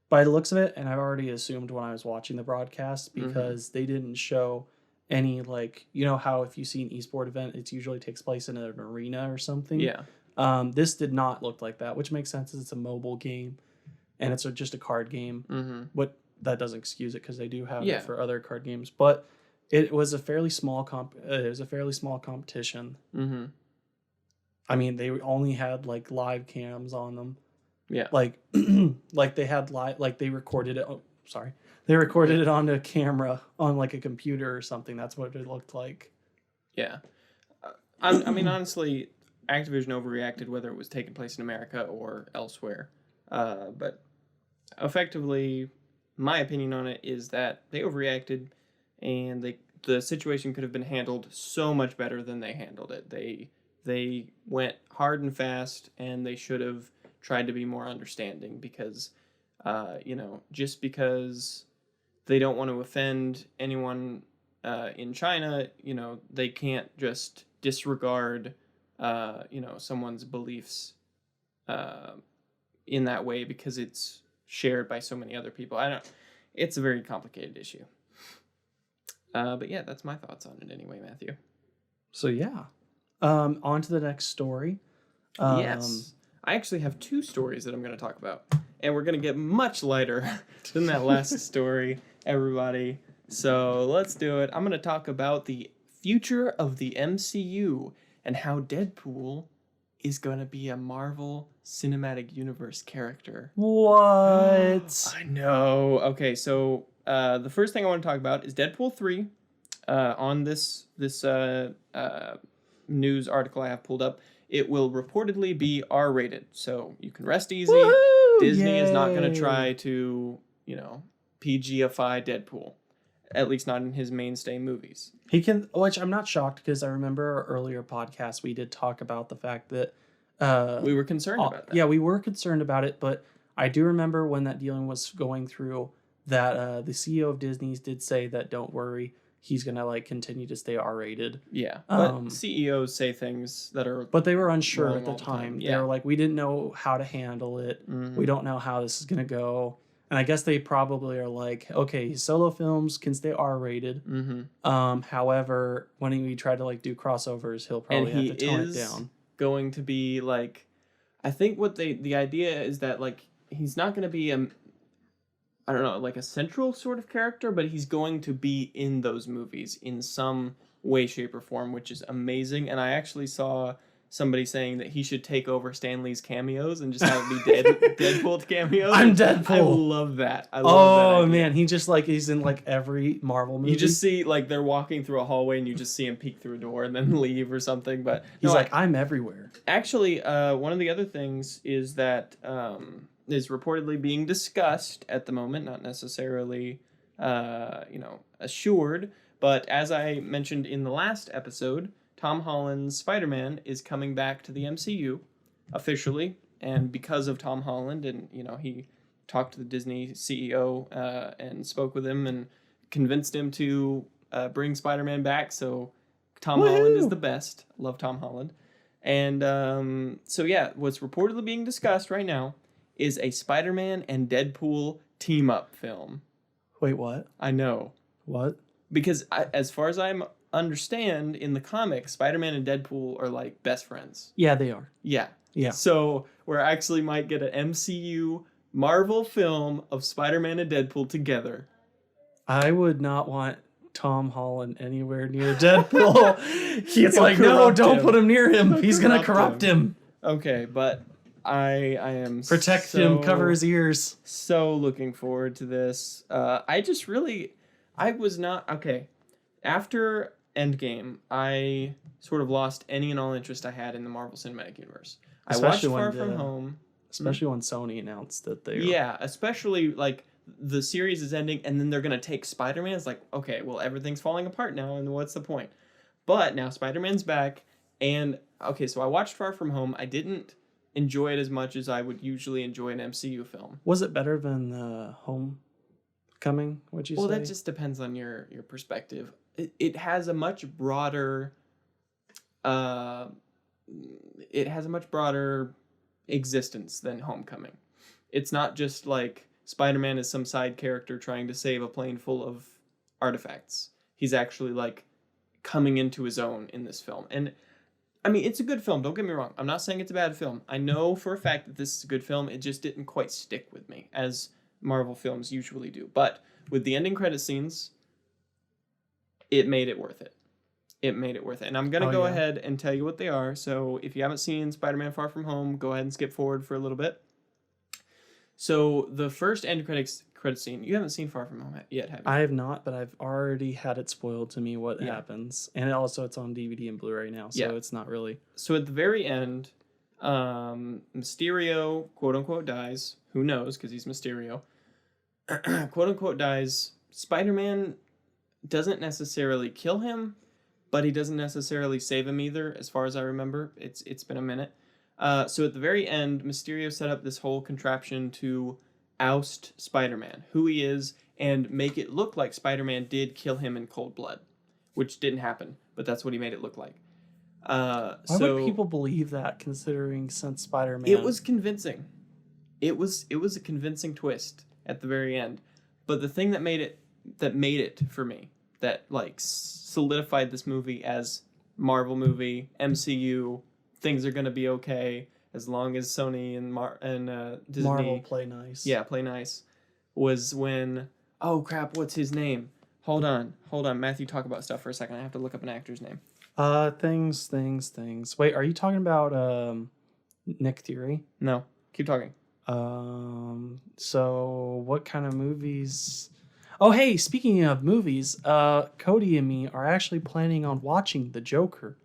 By the looks of it, and I've already assumed when I was watching the broadcast, because they didn't show any, like, how if you see an esport event, it usually takes place in an arena or something. Yeah. This did not look like that, which makes sense as it's a mobile game and it's just a card game. But that doesn't excuse it because they do have it for other card games. But it was a fairly small competition. I mean, they only had, like, live cams on them. Yeah. Like, like they had they recorded it. Oh, sorry. They recorded it onto a camera on, like, a computer or something. That's what it looked like. Yeah. I mean, honestly, Activision overreacted whether it was taking place in America or elsewhere. But effectively, my opinion on it is that they overreacted, and the situation could have been handled so much better than they handled it. They went hard and fast, and they should have tried to be more understanding, because just because they don't want to offend anyone in China, they can't just disregard someone's beliefs in that way because it's shared by so many other people. It's a very complicated issue. But yeah, that's my thoughts on it anyway, Matthew. So yeah, on to the next story. Yes. I actually have two stories that I'm going to talk about, and we're going to get much lighter than that last story, everybody. So let's do it. I'm going to talk about the future of the MCU and how Deadpool is going to be a Marvel Cinematic Universe character. What? I know. Okay, so the first thing I want to talk about is Deadpool 3. On this news article I have pulled up, it will reportedly be R-rated, so you can rest easy. Woo-hoo! Disney is not going to try to, PG-ify Deadpool, at least not in his mainstay movies. He can, which I'm not shocked, because I remember our earlier podcast we did talk about the fact that we were concerned about that. Yeah, we were concerned about it, but I do remember when that dealing was going through that the CEO of Disney's did say that don't worry, he's gonna like continue to stay R-rated. Yeah, but CEOs say things that are. But they were unsure wrong at the all the time. time. They Yeah. were like, we didn't know how to handle it. Mhm. We don't know how this is gonna go. And I guess they probably are like, okay, solo films can stay R-rated. However, when he tried to like do crossovers, he'll probably have to tone it down. Going to be like, I think what the idea is that like he's not going to be I don't know, like a central sort of character, but he's going to be in those movies in some way, shape, or form, which is amazing. And I actually saw somebody saying that he should take over Stan Lee's cameos and just have it be Deadpool cameos. I'm Deadpool. I love that. I love that idea. Man, he's in like every Marvel movie. You just see like they're walking through a hallway and you just see him peek through a door and then leave or something. But he's like, I'm everywhere. Actually, one of the other things is that is reportedly being discussed at the moment, not necessarily assured, but as I mentioned in the last episode, Tom Holland's Spider-Man is coming back to the MCU officially, and because of Tom Holland, and he talked to the Disney CEO and spoke with him and convinced him to bring Spider-Man back. So Tom Holland is the best. Love Tom Holland. And so yeah, what's reportedly being discussed right now is a Spider-Man and Deadpool team-up film. Wait, what? I know. What? Because as far as I understand, in the comics, Spider-Man and Deadpool are like best friends. Yeah, they are. Yeah. Yeah. So we actually might get an MCU Marvel film of Spider-Man and Deadpool together. I would not want Tom Holland anywhere near Deadpool. He's like, no, don't put him near him. He's going to corrupt him. Okay, but I am protect him, cover his ears. So looking forward to this. I was not okay. After Endgame, I sort of lost any and all interest I had in the Marvel Cinematic Universe. Especially I watched Far From Home. Especially when Sony announced that they were... Yeah, especially like the series is ending and then they're going to take Spider-Man. It's like, okay, well, everything's falling apart now and what's the point? But now Spider-Man's back and, okay, so I watched Far From Home. I didn't enjoy it as much as I would usually enjoy an MCU film. Was it better than Homecoming, would you say? Well, that just depends on your perspective. It has a much broader... it has a much broader existence than Homecoming. It's not just like Spider-Man is some side character trying to save a plane full of artifacts. He's actually like coming into his own in this film. And I mean, it's a good film, don't get me wrong. I'm not saying it's a bad film. I know for a fact that this is a good film. It just didn't quite stick with me as Marvel films usually do. But with the ending credit scenes, it made it worth it. It made it worth it. And I'm going to go ahead and tell you what they are. So if you haven't seen Spider-Man Far From Home, go ahead and skip forward for a little bit. So the first end credit scene, you haven't seen Far From Home yet, have you? I have not, but I've already had it spoiled to me what happens. And also it's on DVD and Blu-ray now, so it's not really... So at the very end, Mysterio, quote-unquote, dies. Who knows, because he's Mysterio. Quote-unquote dies. Spider-Man doesn't necessarily kill him, but he doesn't necessarily save him either, as far as I remember. It's been a minute. So at the very end, Mysterio set up this whole contraption to oust Spider-Man, who he is, and make it look like Spider-Man did kill him in cold blood, which didn't happen, but that's what he made it look like. Why would people believe that, considering since Spider-Man... It was convincing. It was a convincing twist at the very end. But the thing that made it for me, that like solidified this movie as Marvel movie, MCU, things are gonna be okay as long as Sony and Disney Marvel play nice. Yeah, play nice. Was when, oh crap, what's his name? Hold on, Matthew, talk about stuff for a second. I have to look up an actor's name. Things. Wait, are you talking about Nick Fury? No, keep talking. So what kind of movies? Oh, hey, speaking of movies, Cody and me are actually planning on watching The Joker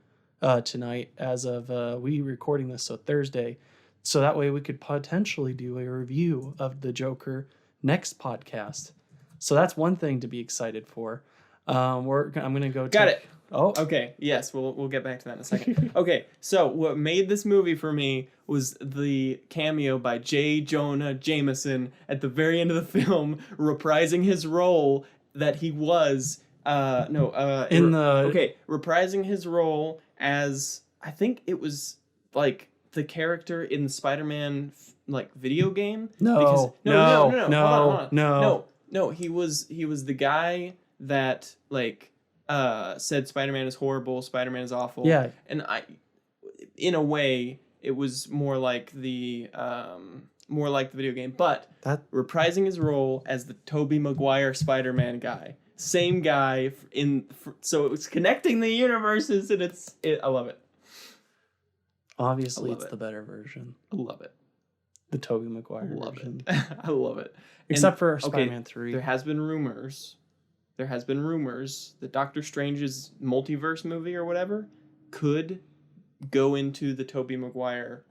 tonight as of we recording this, so Thursday. So that way we could potentially do a review of The Joker next podcast. So that's one thing to be excited for. I'm going to go... Got it. Oh, Okay, yes, we'll get back to that in a second. Okay, so what made this movie for me was the cameo by J. Jonah Jameson at the very end of the film, reprising his role that he was reprising his role as, I think it was like the character in the Spider-Man like video game. no, Hold on. No, he was the guy that like said Spider-Man is horrible, Spider-Man is awful. Yeah. And in a way, it was more like the video game, but reprising his role as the Tobey Maguire Spider-Man guy. Same guy so it was connecting the universes, and I love it. Obviously, it's the better version. I love it. The Tobey Maguire version. It. I love it. Except for Spider-Man 3. There has been rumors that Doctor Strange's multiverse movie or whatever could go into the Tobey Maguire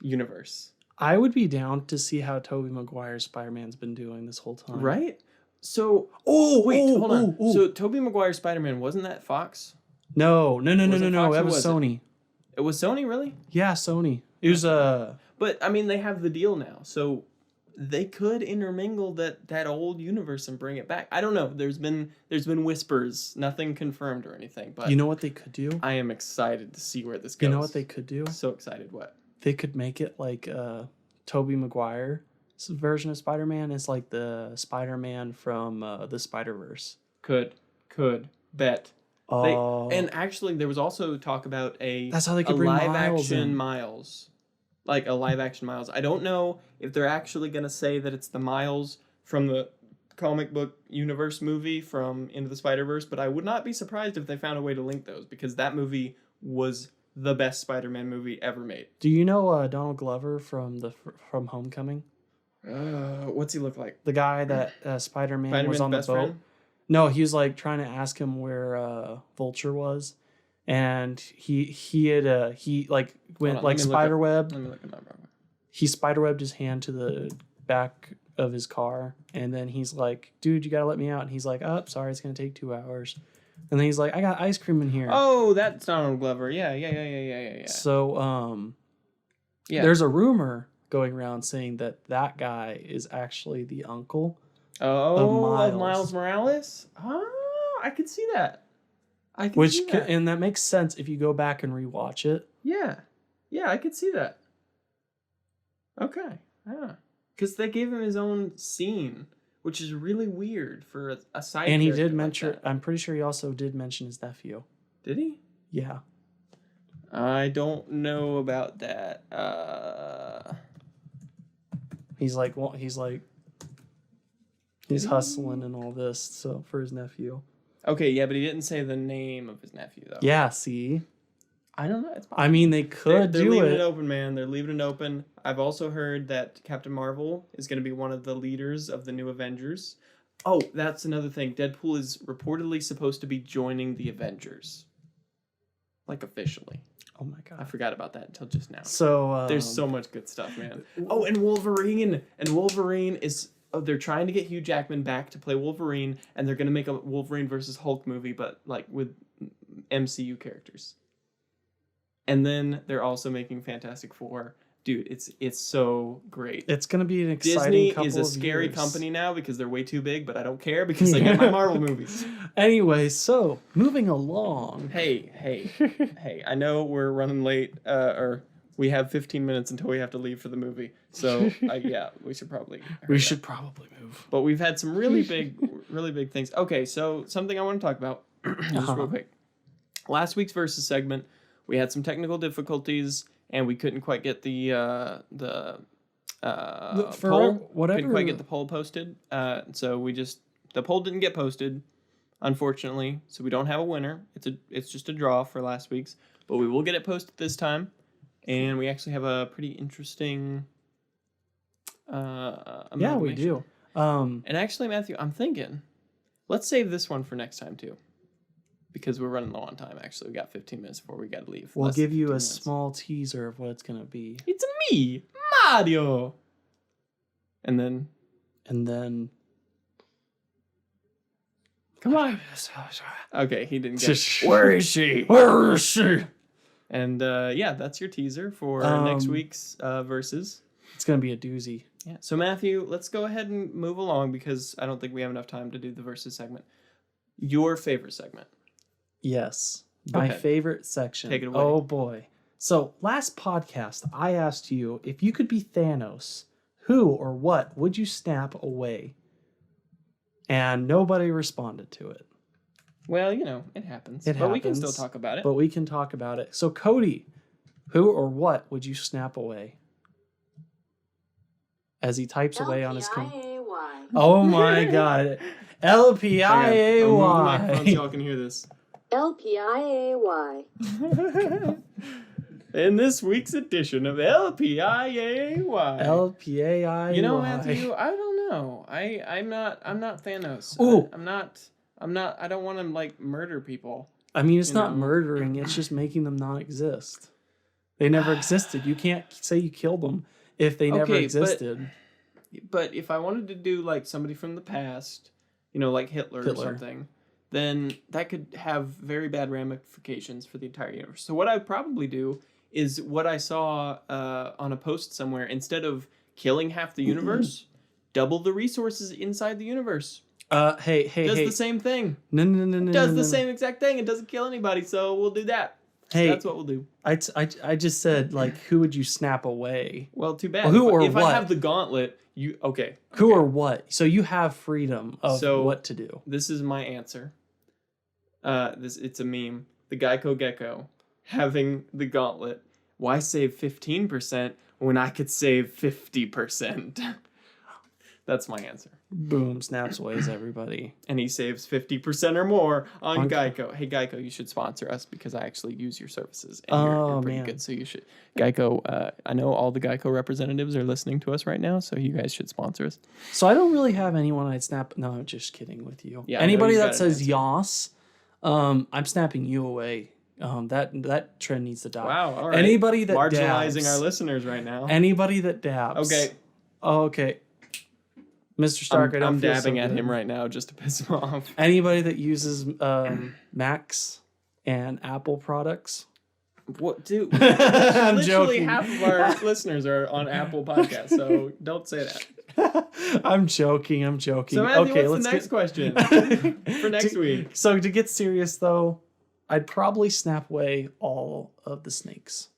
universe. I would be down to see how Tobey Maguire's Spider-Man's been doing this whole time. Right? So, hold on. So Tobey Maguire Spider-Man, wasn't that Fox? No. That was Sony. It was Sony, really? Yeah, Sony. It was But I mean, they have the deal now, so they could intermingle that old universe and bring it back. I don't know. There's been whispers, nothing confirmed or anything. But you know what they could do? I am excited to see where this goes. You know what they could do? So excited. What? They could make it like Tobey Maguire's version of Spider-Man is like the Spider-Man from the Spider-Verse. Could bet. Oh. And actually, there was also talk about that's how they could bring live Miles action in. Miles. Like a live action Miles. I don't know if they're actually going to say that it's the Miles from the comic book universe movie from Into the Spider-Verse, but I would not be surprised if they found a way to link those, because that movie was the best Spider-Man movie ever made. Do you know Donald Glover from Homecoming? What's he look like? The guy that Spider-Man was on the boat. Friend? No, he was like trying to ask him where Vulture was, and he went like spiderweb. Let me look him up. He spiderwebbed his hand to the back of his car, and then he's like, "Dude, you gotta let me out." And he's like, "Oh, sorry, it's gonna take 2 hours." And then he's like, "I got ice cream in here." Oh, that's Donald Glover. Yeah. So, there's a rumor going around saying that guy is actually the uncle. Of Miles Morales? Oh, I could see that. And that makes sense if you go back and rewatch it. Yeah, I could see that. Okay, yeah. Because they gave him his own scene, which is really weird for a side character. And he did mention, I'm pretty sure he also did mention his nephew. Did he? Yeah. I don't know about that. He's hustling and all this, so for his nephew. Okay, yeah, but he didn't say the name of his nephew, though. Yeah, see? I don't know. I mean, they could they're leaving it open, man. They're leaving it open. I've also heard that Captain Marvel is going to be one of the leaders of the new Avengers. Oh, that's another thing. Deadpool is reportedly supposed to be joining the Avengers. Like, officially. Oh my god. I forgot about that until just now. So, there's so much good stuff, man. Oh, and Wolverine. And Wolverine is... Oh, they're trying to get Hugh Jackman back to play Wolverine, and they're going to make a Wolverine versus Hulk movie, but like with MCU characters. And then they're also making Fantastic Four. Dude, it's so great. It's going to be an exciting couple of years. Disney is a scary company now because they're way too big, but I don't care because I get my Marvel movies. Anyway, so moving along. Hey. I know we're running late, or we have 15 minutes until we have to leave for the movie. So, we should probably move. But we've had some really big things. Okay, so something I want to talk about just real quick. Last week's Versus segment, we had some technical difficulties, and we couldn't quite get the poll. Couldn't quite get the poll posted. So the poll didn't get posted, unfortunately. So we don't have a winner. It's just a draw for last week's, but we will get it posted this time. And we actually have a pretty interesting we do. And actually, Matthew, I'm thinking, let's save this one for next time, too. Because we're running low on time, actually. We got 15 minutes before we got to leave. We'll give you a small teaser of what it's going to be. It's me, Mario! And then... Come on. Okay, he didn't get it. Where is she? Where is she? And yeah, that's your teaser for next week's Versus. It's going to be a doozy. Yeah. So Matthew, let's go ahead and move along because I don't think we have enough time to do the Versus segment. Your favorite segment. Yes. My favorite section. Take it away. Oh boy. So last podcast, I asked you if you could be Thanos, who or what would you snap away? And nobody responded to it. Well, you know, it happens. We can still talk about it. But we can talk about it. So Cody, who or what would you snap away? As he types away on his computer. Oh my god. LPIAY. I'll move the microphone so y'all can hear this. LPIAY. In this week's edition of LPIAY. LPAI. You know, Matthew, I don't know. I'm not Thanos. Ooh. I'm not I don't want to like murder people. I mean, it's not murdering, it's just making them not exist. They never existed. You can't say you killed them if they never existed. But if I wanted to do like somebody from the past, you know, like Hitler or something, then that could have very bad ramifications for the entire universe. So what I'd probably do is what I saw on a post somewhere. Instead of killing half the universe, double the resources inside the universe. Hey. Does the same thing. No. Does the same exact thing. It doesn't kill anybody, so we'll do that. Hey, that's what we'll do. I just said, like, who would you snap away? Well, too bad. Well, who or if what? I have the gauntlet, okay. Who or what? So you have freedom of what to do. This is my answer. It's a meme. The Geico Gecko having the gauntlet. Why save 15% when I could save 50%? That's my answer. Boom, snaps aways everybody. And he saves 50% or more on Geico. Hey, Geico, you should sponsor us because I actually use your services. And you're pretty good, so you should. Geico, I know all the Geico representatives are listening to us right now, so you guys should sponsor us. So I don't really have anyone I'd snap. No, I'm just kidding with you. Yeah, anybody that says yas, I'm snapping you away. That trend needs to die. Wow, all right. Anybody that marginalizing dabs, our listeners right now. Anybody that dabs. Okay. Oh, okay. Mr. Stark, I'm dabbing at him right now just to piss him off. Anybody that uses Macs and Apple products. What, dude? I'm literally joking. half of our listeners are on Apple Podcasts, so don't say that. I'm joking. So Matthew, what's the next question for next week? So to get serious though, I'd probably snap away all of the snakes.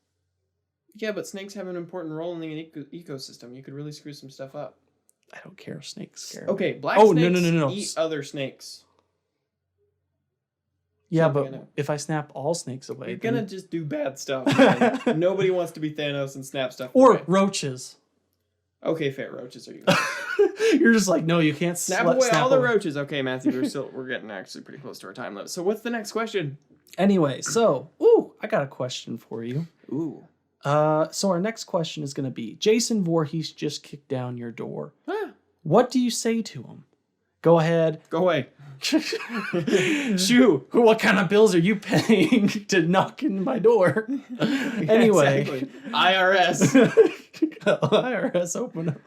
Yeah, but snakes have an important role in the ecosystem. You could really screw some stuff up. I don't care. Snakes scare. Okay, black snakes no. eat other snakes. Yeah, but if I snap all snakes away, you're gonna just do bad stuff. Man. Nobody wants to be Thanos and snap stuff or away. Roaches. Okay, fair. Roaches are you. You're just like, no, you can't snap away all the roaches. Okay, Matthew, we're getting actually pretty close to our time limit. So what's the next question? Anyway, so I got a question for you. Ooh. So our next question is going to be, Jason Voorhees just kicked down your door. Huh. What do you say to him? Go ahead. Go away. Shoo. What kind of bills are you paying to knock in my door? Anyway. Exactly. IRS. IRS, open up.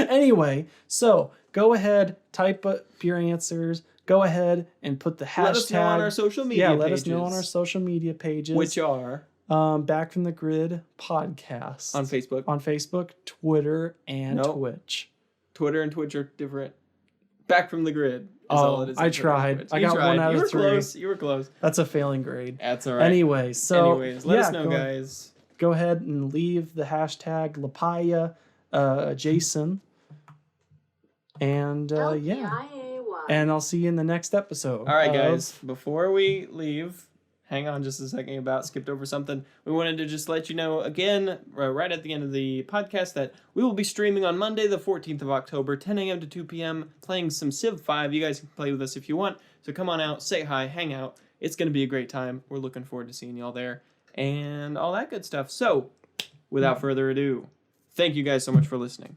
Anyway, so go ahead, type up your answers. Go ahead and put the hashtag. Let us know on our social media pages. Yeah, let us know on our social media pages. Which are? Back from the Grid podcast. On Facebook. On Facebook, Twitter, and Twitch. Twitter and Twitch are different. Back from the Grid. I tried. I got 1 out of 3. You were close. That's a failing grade. That's all right. Anyways, let us know, guys. Go ahead and leave the hashtag Lapaya Jason. And and I'll see you in the next episode. All right, guys. Before we leave, hang on just a second. Skipped over something. We wanted to just let you know again, right at the end of the podcast, that we will be streaming on Monday, the 14th of October, 10 a.m. to 2 p.m., playing some Civ 5. You guys can play with us if you want. So come on out, say hi, hang out. It's going to be a great time. We're looking forward to seeing y'all there and all that good stuff. So, without further ado, thank you guys so much for listening.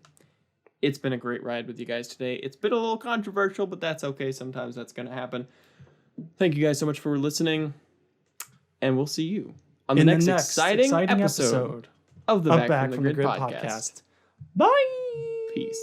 It's been a great ride with you guys today. It's been a little controversial, but that's okay. Sometimes that's going to happen. Thank you guys so much for listening. And we'll see you on the next exciting episode of the Back from the Grid podcast. Bye. Peace.